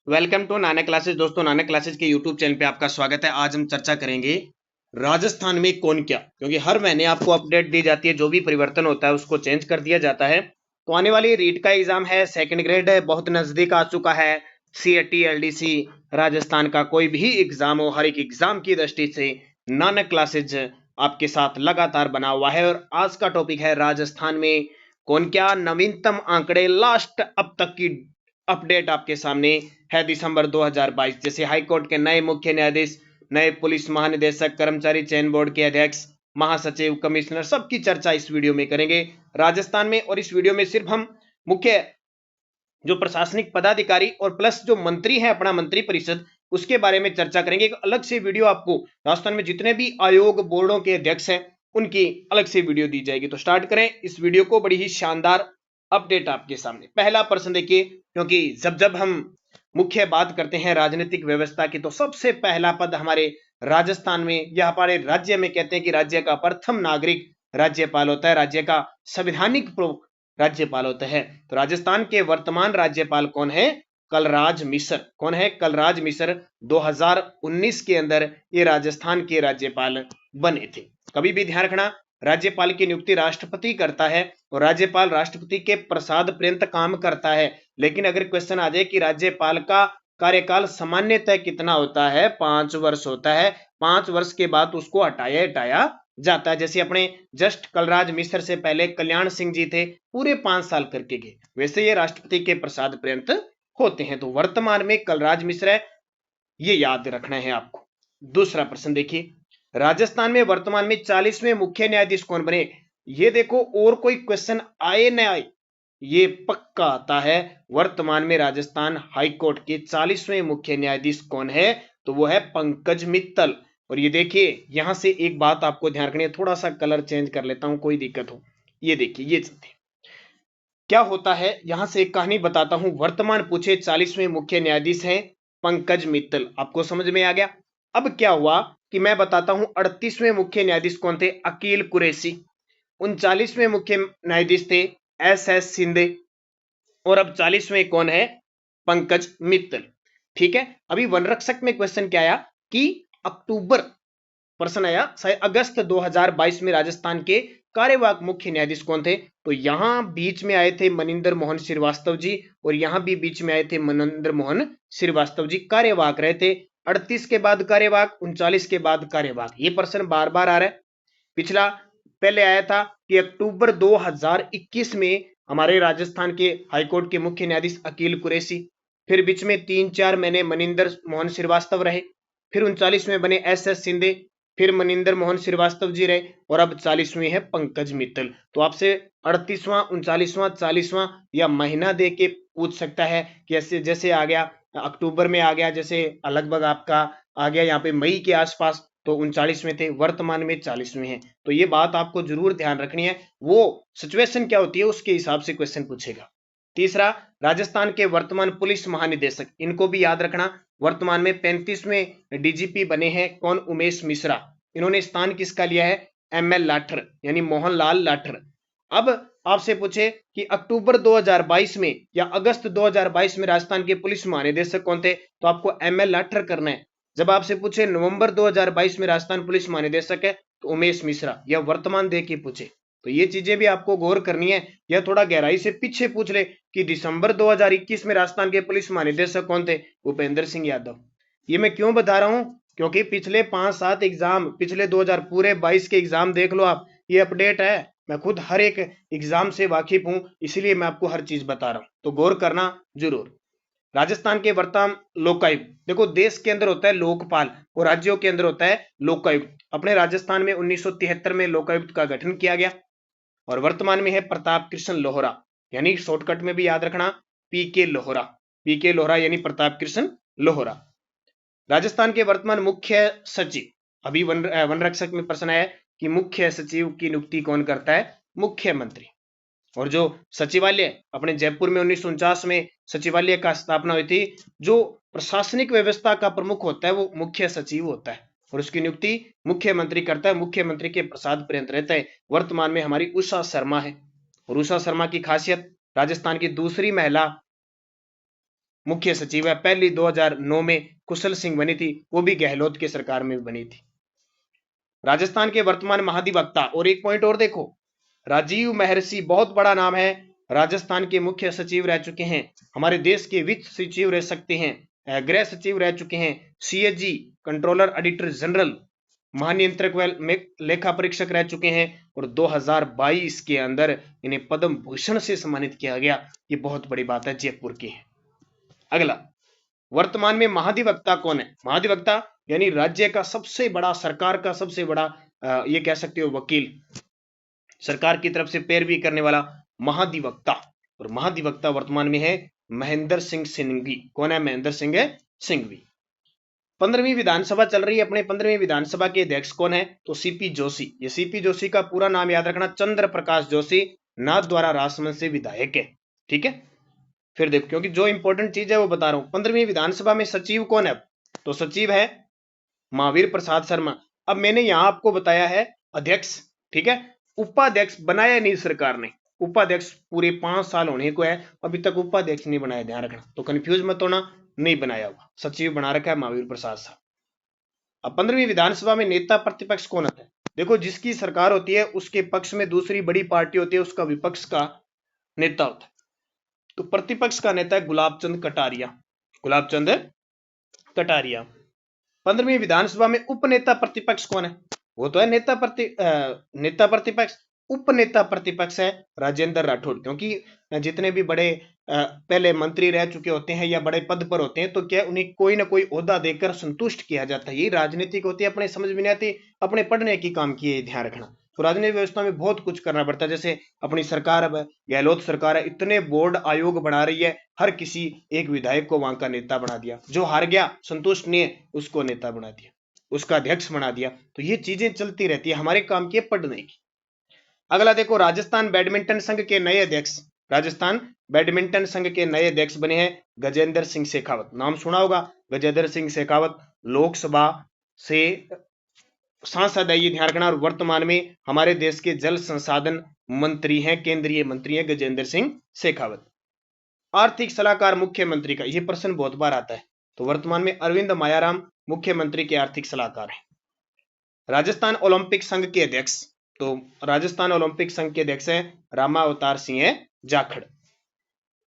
Welcome to Nanak classes. दोस्तों, Nanak classes के YouTube channel पे आपका स्वागत है। आज हम चर्चा करेंगे राजस्थान में कौन क्या, क्योंकि हर महीने आपको अपडेट दी जाती है, जो भी परिवर्तन होता है उसको चेंज कर दिया जाता है। तो आने वाली रीट का एग्जाम है, सेकंड ग्रेड है, बहुत नजदीक आ चुका है। सीएटी एलडीसी राजस्थान का कोई भी एग्जाम हो, हर एक एग्जाम की दृष्टि से नानक क्लासेज आपके साथ लगातार बना हुआ है। और आज का टॉपिक है राजस्थान में कौन क्या, नवीनतम आंकड़े, लास्ट अब तक की अपडेट आपके सामने है। दिसंबर 2022 जैसे हाईकोर्ट के नए मुख्य न्यायाधीश, नए पुलिस महानिदेशक, कर्मचारी चयन बोर्ड के अध्यक्ष, महासचिव, कमिश्नर, सबकी चर्चा इस वीडियो में करेंगे राजस्थान में। और इस वीडियो में सिर्फ हम मुख्य जो प्रशासनिक पदाधिकारी और प्लस जो मंत्री है, अपना मंत्री परिषद, उसके बारे में चर्चा करेंगे। एक अलग से वीडियो आपको राजस्थान में जितने भी आयोग बोर्डों के अध्यक्ष हैं उनकी अलग से वीडियो दी जाएगी। तो स्टार्ट करें इस वीडियो को। बड़ी ही शानदार अपडेट आपके सामने। पहला प्रश्न देखिए, क्योंकि जब जब हम मुख्य बात करते हैं राजनीतिक व्यवस्था की, तो सबसे पहला पद हमारे राजस्थान में या हमारे राज्य में कहते हैं कि राज्य का प्रथम नागरिक राज्यपाल होता है, राज्य का संवैधानिक राज्यपाल होता है। तो राजस्थान के वर्तमान राज्यपाल कौन है? कलराज मिश्र। कौन है? कलराज मिश्र 2019 के अंदर ये राजस्थान के राज्यपाल बने थे। कभी भी ध्यान रखना, राज्यपाल की नियुक्ति राष्ट्रपति करता है और राज्यपाल राष्ट्रपति के प्रसाद पर्यंत काम करता है। लेकिन अगर क्वेश्चन आ जाए कि राज्यपाल का कार्यकाल सामान्यतः कितना होता है? 5 वर्ष होता है। 5 वर्ष के बाद उसको हटाया जाता है। जैसे अपने जस्ट कलराज मिश्र से पहले कल्याण सिंह जी थे, पूरे 5 साल करके गए, वैसे ये राष्ट्रपति के प्रसाद पर्यंत होते हैं। तो वर्तमान में कलराज मिश्र है, ये याद रखना है आपको। दूसरा प्रश्न देखिए, राजस्थान में वर्तमान में 40वें मुख्य न्यायाधीश कौन बने? ये देखो, और कोई क्वेश्चन आए न आए, ये पक्का आता है। वर्तमान में राजस्थान हाईकोर्ट के 40वें मुख्य न्यायाधीश कौन है? तो वो है पंकज मित्तल। और ये देखिए, यहां से एक बात आपको ध्यान रखनी है, थोड़ा सा कलर चेंज कर लेता हूं, कोई दिक्कत हो। ये देखिए, ये चलते क्या होता है, यहां से एक कहानी बताता हूं। वर्तमान पूछे 40वें मुख्य न्यायाधीश हैं पंकज मित्तल। आपको समझ में आ गया? अब क्या हुआ कि मैं बताता हूं 38वें मुख्य न्यायाधीश कौन थे? अकील कुरैशी। 39वें मुख्य न्यायाधीश थे एस शिंदे। और अब 40वें कौन है? पंकज मित्तल। ठीक है। अभी वन रक्षक में क्वेश्चन क्या आया कि अक्टूबर, प्रश्न आया शायद अगस्त 2022 में राजस्थान के कार्यवाहक मुख्य न्यायाधीश कौन थे? तो यहां बीच में आए थे मनिंदर मोहन श्रीवास्तव जी, और यहां भी बीच में आए थे मनिंदर मोहन श्रीवास्तव जी, कार्यवाहक रहे थे। 38 के बाद कार्यवाहक, 39 के बाद कार्यवाहक। ये प्रश्न बार बार आ रहा है। पिछला पहले आया था कि अक्टूबर 2021 में हमारे राजस्थान के हाईकोर्ट के मुख्य न्यायाधीश अकील कुरैशी, फिर बीच में 3-4 महीने मनिंदर मोहन श्रीवास्तव रहे, फिर 39 में बने एस शिंदे, फिर मनिंदर मोहन श्रीवास्तव जी रहे, और अब 40वें है पंकज मित्तल। तो आपसे 38वां, 39वां, 40वां या महीना दे के पूछ सकता है कि ऐसे जैसे आ गया अक्टूबर में, आ गया जैसे लगभग आपका आ गया यहाँ पे मई के आसपास, तो 39 में थे, वर्तमान में 40 में है। तो ये बात आपको जरूर ध्यान रखनी है, वो सिचुएशन क्या होती है उसके हिसाब से क्वेश्चन पूछेगा। तीसरा, राजस्थान के वर्तमान पुलिस महानिदेशक, इनको भी याद रखना। वर्तमान में 35वें डीजीपी बने हैं कौन? उमेश मिश्रा। इन्होंने स्थान किसका लिया है? एमएल लाठर, यानी मोहनलाल लाठर। अब आपसे पूछे कि अक्टूबर 2022 में या अगस्त 2022 में राजस्थान के पुलिस महानिदेशक कौन थे? तो आपको एमएल लाठर करना है। जब आपसे पूछे नवंबर 2022 में राजस्थान पुलिस महानिदेशक है, तो उमेश मिश्रा, या वर्तमान दे के पूछे, तो ये चीजें भी आपको गौर करनी है। या थोड़ा गहराई से पीछे पूछ ले कि दिसंबर 2021 में राजस्थान के पुलिस महानिदेशक कौन थे? भूपेंद्र सिंह यादव। ये मैं क्यों बता रहा हूं? क्योंकि पिछले 5-7 एग्जाम, पिछले 2000 पूरे 22 के एग्जाम देख लो आप, ये अपडेट है। मैं खुद हर एक एग्जाम से वाकिफ हूं, इसलिए मैं आपको हर चीज बता रहा हूं, तो गौर करना जरूर। राजस्थान के वर्तमान लोकायुक्त, देखो देश के अंदर होता है लोकपाल और राज्यों के अंदर होता है लोकायुक्त। अपने राजस्थान में 1973 में लोकायुक्त का गठन किया गया, और वर्तमान में है प्रताप कृष्ण लोहरा, यानी शॉर्टकट में भी याद रखना पीके लोहरा। पीके लोहरा यानी प्रताप कृष्ण लोहरा। राजस्थान के वर्तमान मुख्य सचिव, अभी वन रक्षक में प्रश्न आया कि मुख्य सचिव की नियुक्ति कौन करता है? मुख्यमंत्री। और जो सचिवालय अपने जयपुर में 1949 में सचिवालय का स्थापना हुई थी, जो प्रशासनिक व्यवस्था का प्रमुख होता है वो मुख्य सचिव होता है, और उसकी नियुक्ति मुख्यमंत्री करता है, मुख्यमंत्री के प्रसाद पर्यंत रहता है। वर्तमान में हमारी उषा शर्मा है, और उषा शर्मा की खासियत, राजस्थान की दूसरी महिला मुख्य सचिव है। पहली 2009 में कुशल सिंह बनी थी, वो भी गहलोत की सरकार में बनी थी। राजस्थान के वर्तमान महाधिवक्ता, और एक पॉइंट और देखो, राजीव महर्षि, बहुत बड़ा नाम है, राजस्थान के मुख्य सचिव रह चुके हैं, हमारे देश के वित्त सचिव रह सकते हैं, गृह सचिव रह चुके हैं, सीएजी कंट्रोलर ऑडिटर जनरल, महानियंत्रक व लेखा परीक्षक रह चुके हैं, और 2022 के अंदर इन्हें पद्म भूषण से सम्मानित किया गया। ये बहुत बड़ी बात है, जयपुर की है। अगला, वर्तमान में महाधिवक्ता कौन है? महाधिवक्ता यानी राज्य का सबसे बड़ा, सरकार का सबसे बड़ा ये कह सकते हो वकील, सरकार की तरफ से पैरवी करने वाला महाधिवक्ता। और महाधिवक्ता वर्तमान में है महेंद्र सिंह सिंघवी। कौन है? महेंद्र सिंह सिंघवी। 15वीं विधानसभा चल रही है, अपने 15वीं विधानसभा के अध्यक्ष कौन है? तो सीपी जोशी। ये सीपी जोशी का पूरा नाम याद रखना, चंद्र प्रकाश जोशी, नाथ द्वारा राजसमंद से विधायक है। ठीक है, फिर देखो, क्योंकि जो इंपॉर्टेंट चीज है वो बता रहा हूं। 15वीं विधानसभा में सचिव कौन है? तो सचिव है महावीर प्रसाद शर्मा। अब मैंने यहां आपको बताया है अध्यक्ष, ठीक है, उपाध्यक्ष बनाया नहीं सरकार ने, उपाध्यक्ष पूरे 5 साल होने को है, अभी तक उपाध्यक्ष नहीं बनाया, ध्यान रखना, तो कंफ्यूज मत होना, नहीं बनाया हुआ, सचिव बना रखा है महावीर प्रसाद साहब। अब 15वीं विधानसभा में नेता प्रतिपक्ष कौन होता है? देखो, जिसकी सरकार होती है उसके पक्ष में दूसरी बड़ी पार्टी होती है, उसका विपक्ष का नेता होता है। तो प्रतिपक्ष का नेता है गुलाब चंद कटारिया, गुलाब चंद कटारिया। 15वीं विधानसभा में उपनेता प्रतिपक्ष कौन है? वो तो है नेता प्रतिपक्ष। उपनेता प्रतिपक्ष है राजेंद्र राठौड़, क्योंकि जितने भी बड़े पहले मंत्री रह चुके होते हैं या बड़े पद पर होते हैं, तो क्या उन्हें कोई ना कोई ओहदा देकर संतुष्ट किया जाता है। ये राजनीतिक होती है, अपने समझ में नहीं आती, अपने पढ़ने की काम की है, ध्यान रखना। तो राजनीतिक व्यवस्था में बहुत कुछ करना पड़ता है। जैसे अपनी सरकार, अब गहलोत सरकार है, इतने बोर्ड आयोग बना रही है, हर किसी एक विधायक को वहां का नेता बना दिया, जो हार गया, संतुष्ट नहीं है, उसको नेता बना दिया, उसका अध्यक्ष बना दिया। तो ये चीजें चलती रहती है, हमारे काम की है पढ़ने की। अगला देखो, राजस्थान बैडमिंटन संघ के नए अध्यक्ष, राजस्थान बैडमिंटन संघ के नए अध्यक्ष बने हैं गजेंद्र सिंह शेखावत। नाम सुना होगा, गजेंद्र सिंह शेखावत लोकसभा से सांसद है, ये ध्यान रखना। और वर्तमान में हमारे देश के जल संसाधन मंत्री हैं, केंद्रीय मंत्री हैं गजेंद्र सिंह शेखावत। आर्थिक सलाहकार मुख्यमंत्री का, यह प्रश्न बहुत बार आता है, तो वर्तमान में अरविंद मायाराम मुख्यमंत्री के आर्थिक सलाहकार हैं। राजस्थान ओलंपिक संघ के अध्यक्ष, तो राजस्थान ओलंपिक संघ के अध्यक्ष हैं रामा अवतार सिंह जाखड़।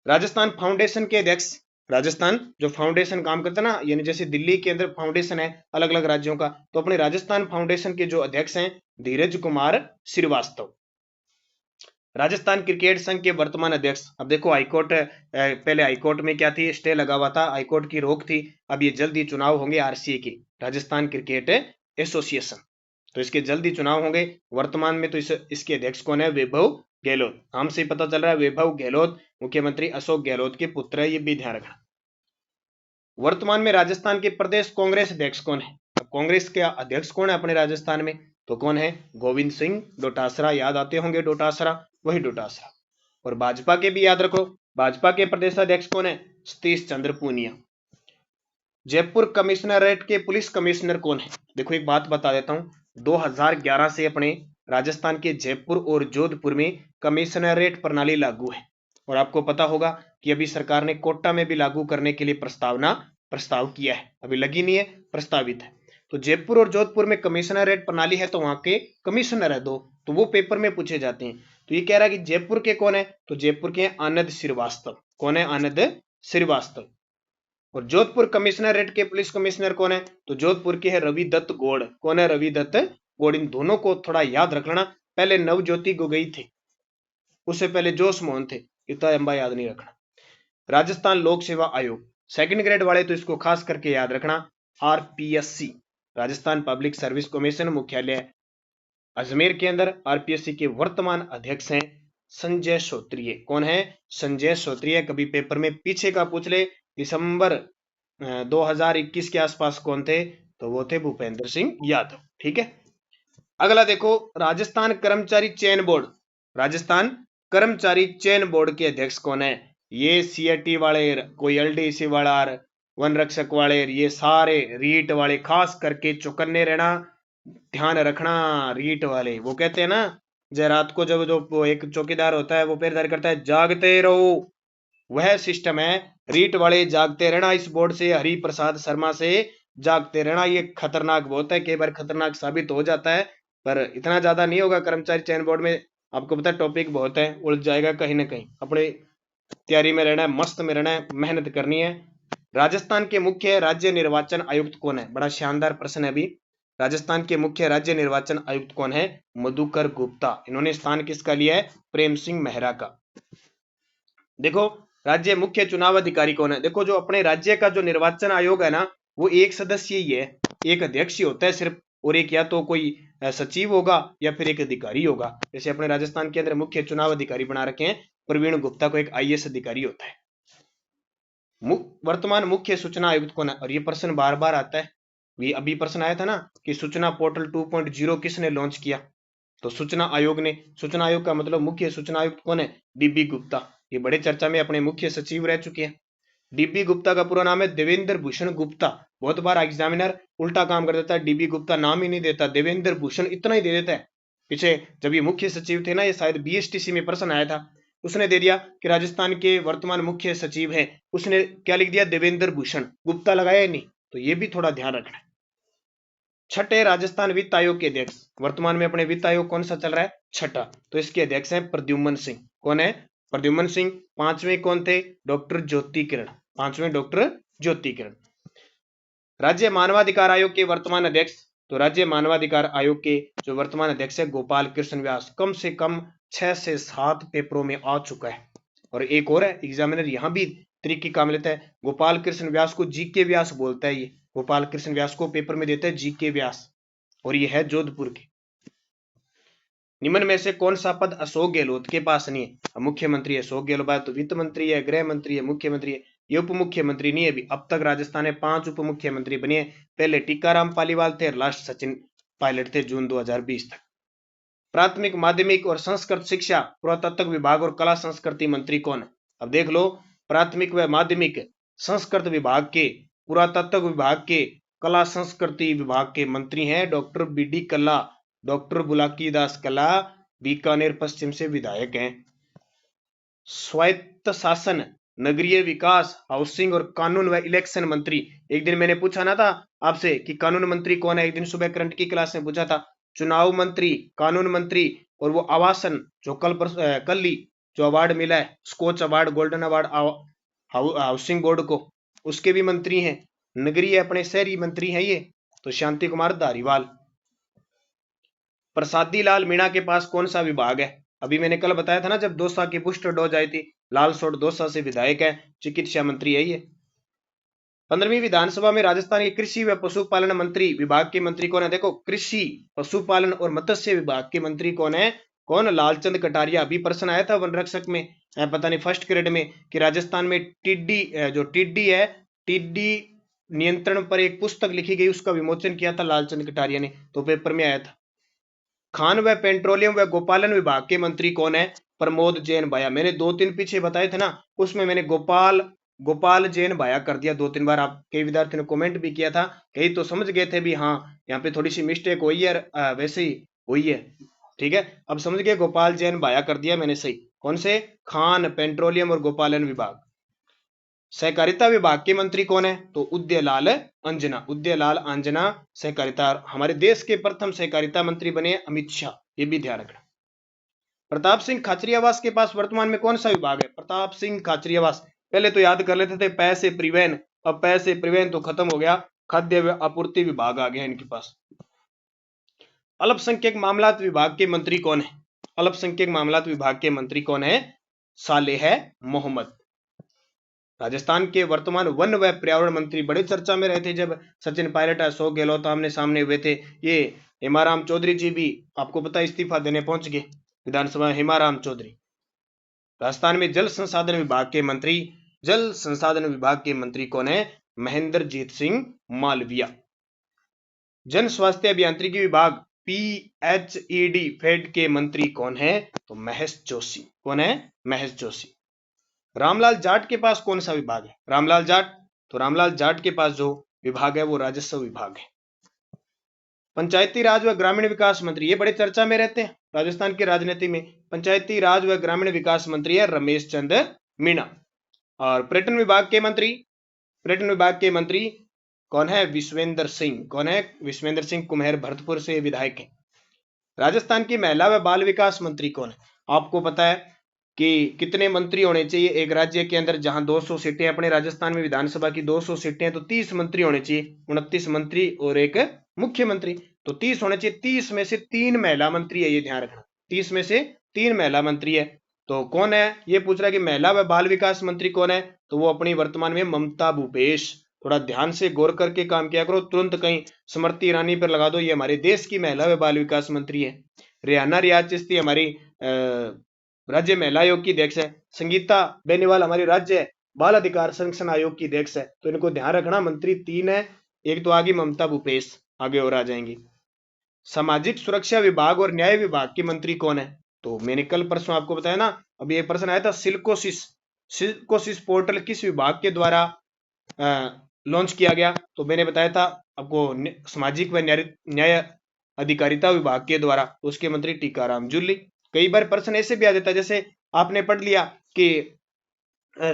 राजस्थान फाउंडेशन के अध्यक्ष, राजस्थान जो फाउंडेशन काम करता है ना, यानी जैसे दिल्ली के अंदर फाउंडेशन है अलग अलग राज्यों का, तो अपने राजस्थान फाउंडेशन के जो अध्यक्ष हैं धीरज कुमार श्रीवास्तव। राजस्थान क्रिकेट संघ के वर्तमान अध्यक्ष, अब देखो हाईकोर्ट, पहले हाईकोर्ट में क्या थी, स्टे लगा हुआ था, हाईकोर्ट की रोक थी, अब ये जल्दी चुनाव होंगे आरसीए के, राजस्थान क्रिकेट एसोसिएशन, तो इसके जल्दी चुनाव होंगे। वर्तमान में तो इसके अध्यक्ष कौन है? वैभव गहलोत। नाम से पता चल रहा है वैभव गहलोत, मुख्यमंत्री अशोक गहलोत के पुत्र है, ये भी ध्यान रखना। वर्तमान में राजस्थान के प्रदेश कांग्रेस अध्यक्ष कौन है? कांग्रेस के अध्यक्ष कौन है अपने राजस्थान में? तो कौन है? गोविंद सिंह डोटासरा, याद आते होंगे डोटासरा, वही डोटासरा। और भाजपा के भी याद रखो, भाजपा के प्रदेश अध्यक्ष कौन है? सतीश चंद्र पूनिया। जयपुर कमिश्नरेट के पुलिस कमिश्नर कौन है? देखो एक बात बता देता हूं, 2011 से अपने राजस्थान के जयपुर और जोधपुर में कमिश्नरेट प्रणाली लागू है। और आपको पता होगा कि अभी सरकार ने कोटा में भी लागू करने के लिए प्रस्ताव किया है, अभी लगी नहीं है, प्रस्तावित है। तो जयपुर और जोधपुर में कमिश्नरेट प्रणाली है, तो वहां के कमिश्नर है दो, तो वो पेपर में पूछे जाते हैं। तो ये कह रहा है कि जयपुर के कौन है? तो जयपुर के आनंद श्रीवास्तव। कौन है? आनंद श्रीवास्तव। और जोधपुर कमिश्नरेट के पुलिस कमिश्नर कौन है? तो जोधपुर के है रवि दत्त गौड़। कौन है? रवि दत्त गौड़। इन दोनों को थोड़ा याद रखना, पहले नवज्योति गोगोई थे, उससे पहले जोश मोहन थे, इतना लंबा याद नहीं रखना। राजस्थान लोक सेवा आयोग, सेकंड ग्रेड वाले तो इसको खास करके याद रखना, RPSC, Rajasthan public service commission, मुख्यालय अजमेर के अंदर। आरपीएससी के वर्तमान अध्यक्ष हैं संजय श्रोत्रिय। कौन है? संजय श्रोत्रिय। कभी पेपर में पीछे का पूछ ले, दिसंबर 2021 के आसपास कौन थे? तो वो थे भूपेंद्र सिंह यादव। ठीक है, अगला देखो, राजस्थान कर्मचारी चयन बोर्ड, राजस्थान कर्मचारी चयन बोर्ड के अध्यक्ष कौन है? ये सीएटी वाले, कोई एलडीसी वाला, वन रक्षक वाले, ये सारे रीट वाले, खास करके चौकन्ने रहना, ध्यान रखना। रीट वाले वो कहते हैं ना, जब रात को जब जो एक चौकीदार होता है वो पहरेदारी करता है, जागते रहो, वह सिस्टम है। रीट वाले जागते रहना, इस बोर्ड से हरि प्रसाद शर्मा से जागते रहना। ये खतरनाक बहुत है, कई बार खतरनाक साबित हो जाता है, पर इतना ज्यादा नहीं होगा। कर्मचारी चयन बोर्ड में आपको पता है टॉपिक बहुत है, उलझ जाएगा कहीं ना कहीं। अपने तैयारी में रहना है, मस्त में रहना है, मेहनत करनी है। राजस्थान के मुख्य राज्य निर्वाचन आयुक्त कौन है? बड़ा शानदार प्रश्न है अभी। राजस्थान के मुख्य राज्य निर्वाचन आयुक्त कौन है? मधुकर गुप्ता। इन्होंने स्थान किसका लिया है? प्रेम सिंह मेहरा का। देखो, राज्य मुख्य चुनाव अधिकारी कौन है? देखो, जो अपने राज्य का जो निर्वाचन आयोग है ना, वो एक सदस्य ही है, एक अध्यक्ष ही होता है सिर्फ, और एक या तो कोई सचिव होगा या फिर एक अधिकारी होगा। जैसे अपने राजस्थान के अंदर मुख्य चुनाव अधिकारी बना रखे हैं प्रवीण गुप्ता को, एक आईएएस अधिकारी होता है। वर्तमान मुख्य सूचना आयुक्त कौन है? और ये प्रश्न बार बार आता है। ये अभी प्रश्न आया था ना कि सूचना पोर्टल 2.0 किसने लॉन्च किया? तो सूचना आयोग ने। सूचना आयोग का मतलब मुख्य सूचना आयुक्त कौन है? डीबी गुप्ता। ये बड़े चर्चा में अपने मुख्य सचिव रह चुके हैं। डीबी गुप्ता का पूरा नाम है देवेंद्र भूषण गुप्ता। बहुत बार एग्जामिनर उल्टा काम कर देता है, डीबी गुप्ता नाम ही नहीं देता, देवेंद्र भूषण इतना ही दे देता है। पीछे जब ये मुख्य सचिव थे ना, ये शायद बीएसटीसी में प्रश्न आया था, उसने दे दिया कि राजस्थान के वर्तमान मुख्य सचिव है, उसने क्या लिख दिया? देवेंद्र भूषण, गुप्ता लगाया ही नहीं। तो ये भी थोड़ा ध्यान रखना है। छठे राजस्थान वित्त आयोग के अध्यक्ष, वर्तमान में अपने वित्त आयोग कौन सा चल रहा है? छठा। तो इसके अध्यक्ष हैं प्रद्युम्न सिंह। कौन है? प्रद्युम्न सिंह। पांचवें कौन थे? डॉक्टर ज्योति किरण। पांचवें डॉक्टर ज्योति किरण। राज्य मानवाधिकार आयोग के वर्तमान अध्यक्ष, तो राज्य मानवाधिकार आयोग के जो वर्तमान अध्यक्ष है गोपाल कृष्ण व्यास। कम से कम 6 से 7 पेपरों में आ चुका है। और एक और है, एग्जामिनर यहां भी तरीके काम लेता है। गोपाल कृष्ण व्यास को जीके व्यास बोलता है। ये गोपाल कृष्ण व्यास को पेपर में देता है जीके व्यास, और ये है जोधपुर के। निम्न में से कौन सा पद अशोक गहलोत के पास नहीं है? मुख्यमंत्री है अशोक गहलोत, तो वित्त मंत्री है, गृह मंत्री है, मुख्यमंत्री है, ये उप मुख्यमंत्री नहीं है। अभी अब तक राजस्थान में 5 उप मुख्यमंत्री बने हैं। पहले टीकाराम पालीवाल थे और लास्ट सचिन पायलट थे जून 2020 तक। प्राथमिक, माध्यमिक और संस्कृत शिक्षा, पुरातत्व विभाग और कला संस्कृति मंत्री कौन है? अब देख लो, प्राथमिक व माध्यमिक, संस्कृत विभाग के, पुरातत्व विभाग के, कला संस्कृति विभाग के मंत्री हैं डॉक्टर बीडी कल्ला। डॉक्टर बुलाकी दास कल्ला बीकानेर पश्चिम से विधायक हैं। स्वायत्त शासन, नगरीय विकास, हाउसिंग और कानून व इलेक्शन मंत्री। एक दिन मैंने पूछा ना था आपसे कि कानून मंत्री कौन है, एक दिन सुबह करंट की क्लास में पूछा था। चुनाव मंत्री, कानून मंत्री, और वो आवासन जो कल ही जो अवार्ड मिला है, Skoch award, golden award housing board को, उसके भी मंत्री हैं। नगरीय अपने शहरी मंत्री हैं ये, तो शांति कुमार धारीवाल। प्रसादी लाल मीणा के पास कौन सा विभाग है? अभी मैंने कल बताया था ना, जब दौसा की बूस्टर डोज आई थी, लालसोट दौसा से विधायक है, चिकित्सा मंत्री है ये। 15वीं विधानसभा में राजस्थान के कृषि व पशुपालन मंत्री विभाग के मंत्री कौन है? देखो, कृषि, पशुपालन और मत्स्य विभाग के मंत्री कौन है? कौन? लालचंद कटारिया। अभी प्रश्न आया था वन रक्षक में, पता नहीं फर्स्ट ग्रेड में, कि राजस्थान में टिड्डी, जो टिड्डी है, टिड्डी नियंत्रण पर एक पुस्तक लिखी गई, उसका विमोचन किया था लालचंद कटारिया ने, तो पेपर में आया था। खान व पेट्रोलियम व गोपालन विभाग के मंत्री कौन है? प्रमोद जैन भाया। मैंने 2-3 पीछे बताए थे ना, उसमें मैंने गोपाल जैन भाया कर दिया 2-3 बार। आप कई विद्यार्थियों ने कमेंट भी किया था, कई तो समझ गए थे भी हाँ यहाँ पे थोड़ी सी मिस्टेक हुई है, वैसे ही हुई है। ठीक है, अब समझ गए, गोपाल जैन भाया कर दिया मैंने सही। कौन से? खान, पेट्रोलियम और गोपालन विभाग। सहकारिता विभाग के मंत्री कौन है? तो उदयलाल अंजना। उदयलाल अंजना सहकारिता, हमारे देश के प्रथम सहकारिता मंत्री बने अमित शाह, ये भी ध्यान रखना। प्रताप सिंह खाचरियावास के पास वर्तमान में कौन सा विभाग है? प्रताप सिंह खाचरियावास, पहले तो याद कर लेते थे पैसे परिवहन, अब पैसे परिवहन तो खत्म हो गया, खाद्य व आपूर्ति विभाग आ गया इनके पास। अल्पसंख्यक मामलात विभाग के मंत्री कौन है? अल्पसंख्यक मामलात विभाग के मंत्री कौन है? सालेह मोहम्मद। राजस्थान के वर्तमान वन व पर्यावरण मंत्री बड़े चर्चा में रहे थे जब सचिन पायलट, अशोक गहलोत आमने सामने हुए थे। ये हेमाराम चौधरी जी भी आपको पता इस्तीफा देने पहुंच गए विधानसभा, हेमाराम चौधरी। राजस्थान में जल संसाधन विभाग के मंत्री, जल संसाधन विभाग के मंत्री कौन है? महेंद्रजीत सिंह मालविया। जन स्वास्थ्य अभियांत्रिकी विभाग पीएचईडी फेड के मंत्री कौन है? तो महेश जोशी। कौन है? महेश जोशी। रामलाल जाट के पास कौन सा विभाग है? रामलाल जाट, तो रामलाल जाट के पास जो विभाग है वो राजस्व विभाग है। पंचायती राज व ग्रामीण विकास मंत्री, ये बड़े चर्चा में रहते हैं राजस्थान की राजनीति में। पंचायती राज व ग्रामीण विकास मंत्री है रमेश चंद्र मीणा। और पर्यटन विभाग के मंत्री कौन है? विश्वेंद्र सिंह। कौन है? विश्वेंद्र सिंह कुम्हेर, भरतपुर से विधायक है। राजस्थान की महिला व बाल विकास मंत्री कौन है? आपको पता है कि कितने मंत्री होने चाहिए एक राज्य के अंदर? जहां 200 सीटें, अपने राजस्थान में विधानसभा की 200 सीटें हैं, तो 30 मंत्री होने चाहिए, 29 मंत्री और एक मुख्यमंत्री, तो 30 होने चाहिए। 30 में से 3 महिला मंत्री है, ये ध्यान रखना। 30 में से 3 महिला मंत्री है। तो कौन है? ये पूछ रहा है कि महिला व बाल विकास मंत्री कौन है? तो वो अपनी वर्तमान में ममता भूपेश। थोड़ा ध्यान से गौर करके काम किया करो, तुरंत कहीं स्मृति ईरानी पर लगा दो, ये हमारे देश की महिला व बाल विकास मंत्री है। रेहाना रियाज चिश्ती हमारी राज्य महिला आयोग की अध्यक्ष है। संगीता बेनीवाल हमारी राज्य बाल अधिकार संरक्षण आयोग की अध्यक्ष है। तो इनको ध्यान रखना, मंत्री 3 है। एक तो आगे ममता भूपेश, आगे और आ जाएंगी। सामाजिक सुरक्षा विभाग और न्याय विभाग के मंत्री कौन है? तो मैंने कल परसों आपको बताया ना, अभी एक प्रश्न आया था, सिल्कोसिस पोर्टल किस विभाग के द्वारा लॉन्च किया गया? तो मैंने बताया था आपको, सामाजिक व न्याय अधिकारिता विभाग के द्वारा। उसके मंत्री टीकाराम जूली। कई बार प्रश्न ऐसे भी आ जाता है, जैसे आपने पढ़ लिया कि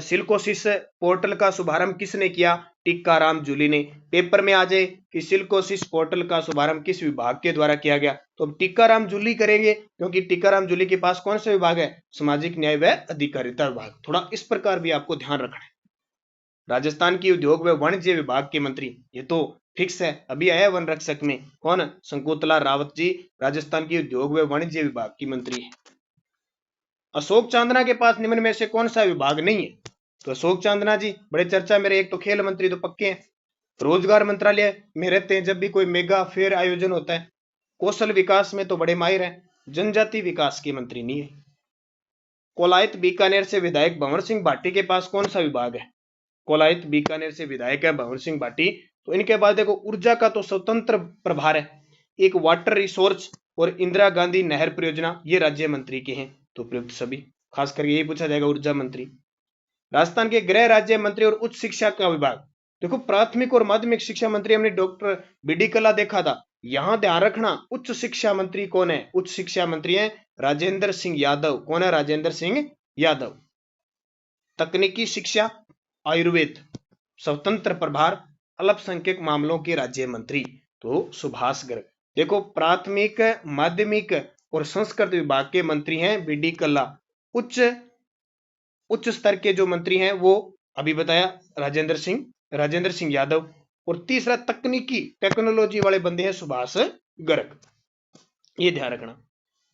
सिल्कोसिस पोर्टल का शुभारंभ किसने किया? टीकाराम जूली ने। पेपर में आ जाए कि सिल्कोसिस पोर्टल का शुभारंभ किस विभाग के द्वारा किया गया, तो टीकाराम जूली करेंगे, क्योंकि टीकाराम जूली के पास कौन सा विभाग है? सामाजिक न्याय व अधिकारिता विभाग। थोड़ा इस प्रकार भी आपको ध्यान रखना है। राजस्थान की उद्योग व वाणिज्य विभाग के मंत्री, ये तो फिक्स है, अभी आया वन रक्षक में, कौन? शंकुतला रावत जी राजस्थान की उद्योग व वाणिज्य विभाग की मंत्री है। अशोक चांदना के पास निम्न में से कौन सा विभाग नहीं है? तो अशोक चांदना जी बड़े चर्चा में रहे, एक तो खेल मंत्री तो पक्के हैं, रोजगार मंत्रालय में रहते हैं जब भी कोई मेगा फेयर आयोजन होता है, कौशल विकास में तो बड़े माहिर हैं, जनजाति विकास के मंत्री नहीं है। कोलायत बीकानेर से विधायक भंवर सिंह भाटी के पास कौन सा विभाग है? कोलायत बीकानेर से विधायक है भंवर सिंह भाटी, तो इनके पास देखो ऊर्जा का तो स्वतंत्र प्रभार है, एक वाटर रिसोर्स और इंदिरा गांधी नहर परियोजना, ये राज्य मंत्री के हैं। तो प्रयुक्त सभी, खास करके यही पूछा जाएगा, ऊर्जा मंत्री। राजस्थान के गृह राज्य मंत्री और उच्च शिक्षा का विभाग, देखो प्राथमिक और माध्यमिक शिक्षा मंत्री हमने डॉक्टर बीडी कल्ला देखा था, यहां ध्यान रखना उच्च शिक्षा मंत्री कौन है? उच्च शिक्षा मंत्री है राजेंद्र सिंह यादव। कौन है? राजेंद्र सिंह यादव। तकनीकी शिक्षा, आयुर्वेद, स्वतंत्र प्रभार, अल्पसंख्यक मामलों के राज्य मंत्री, तो सुभाष गर्ग। देखो प्राथमिक, माध्यमिक और संस्कृत विभाग के मंत्री हैं बीडी कल्ला। उच्च स्तर के जो मंत्री हैं वो अभी बताया राजेंद्र सिंह यादव। और तीसरा तकनीकी, टेक्नोलॉजी वाले बंदे हैं सुभाष गर्ग। ये ध्यान रखना।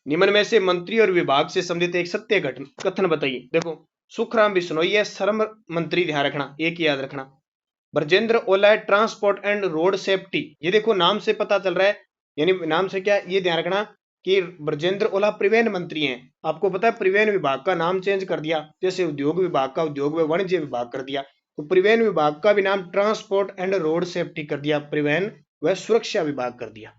निम्न में से मंत्री और विभाग से संबंधित एक सत्य कथन बताइए। देखो सुखराम बिश्नोई है श्रम मंत्री, ध्यान रखना, एक याद रखना। ब्रजेंद्र ओला ट्रांसपोर्ट एंड रोड सेफ्टी, ये देखो नाम से पता चल रहा है, यानी नाम से क्या, ये ध्यान रखना कि ब्रजेंद्र ओला परिवहन मंत्री हैं। आपको पता है परिवहन विभाग का नाम चेंज कर दिया, जैसे उद्योग विभाग का उद्योग व वाणिज्य विभाग कर दिया, तो परिवहन विभाग का भी नाम ट्रांसपोर्ट एंड रोड सेफ्टी कर दिया, परिवहन व सुरक्षा विभाग कर दिया।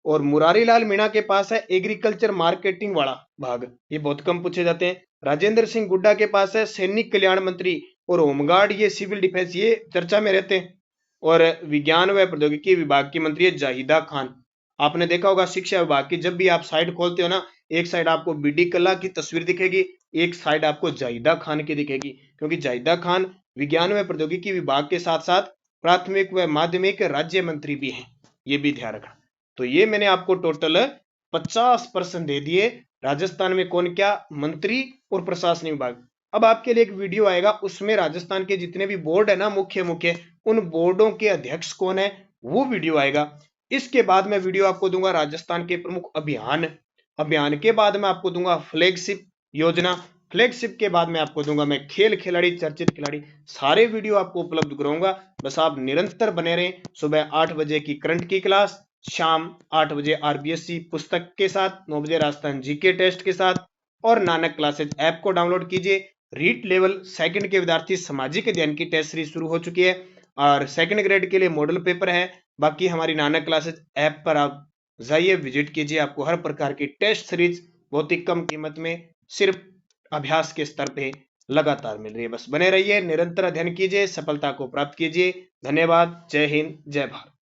और मुरारी लाल मीणा के पास है एग्रीकल्चर मार्केटिंग वाला भाग, ये बहुत कम पूछे जाते हैं। राजेंद्र सिंह गुड्डा के पास है सैनिक कल्याण मंत्री और होमगार्ड, ये सिविल डिफेंस, ये चर्चा में रहते हैं। और विज्ञान व प्रौद्योगिकी विभाग की मंत्री है जाहिदा खान। आपने देखा होगा शिक्षा विभाग की जब भी आप साइड खोलते हो ना, एक साइड आपको बीडी कल्ला की तस्वीर दिखेगी, एक साइड आपको जाहिदा खान की दिखेगी, क्योंकि जाहिदा खान विज्ञान व प्रौद्योगिकी विभाग के साथ साथ प्राथमिक व माध्यमिक राज्य मंत्री भी हैं, ये भी ध्यान रखना। तो ये मैंने आपको टोटल 50 प्रश्न दे दिए, राजस्थान में कौन क्या मंत्री और प्रशासनिक विभाग। अब आपके लिए एक वीडियो आएगा, उसमें राजस्थान के जितने भी बोर्ड है ना, मुख्य उन बोर्डों के अध्यक्ष कौन है वो वीडियो आएगा। इसके बाद मैं वीडियो आपको दूंगा राजस्थान के प्रमुख अभियान के बाद मैं आपको दूंगा फ्लैगशिप योजना, फ्लैगशिप के बाद मैं आपको दूंगा मैं खेल खिलाड़ी, चर्चित खिलाड़ी, सारे वीडियो आपको उपलब्ध कराऊंगा। बस आप निरंतर बने रहें। सुबह 8 बजे की करंट की क्लास, शाम 8 बजे आरबीएससी पुस्तक के साथ, 9 बजे राजस्थान जीके टेस्ट के साथ, और नानक क्लासेज ऐप को डाउनलोड कीजिए। रीट लेवल सेकंड के विद्यार्थी सामाजिक अध्ययन की टेस्ट सीरीज शुरू हो चुकी है और सेकंड ग्रेड के लिए मॉडल पेपर है। बाकी हमारी नानक क्लासेज ऐप पर आप जाइए, विजिट कीजिए, आपको हर प्रकार की टेस्ट सीरीज बहुत ही कम कीमत में सिर्फ अभ्यास के स्तर पे लगातार मिल रही है। बस बने रहिए, निरंतर अध्ययन कीजिए, सफलता को प्राप्त कीजिए। धन्यवाद। जय हिंद, जय भारत।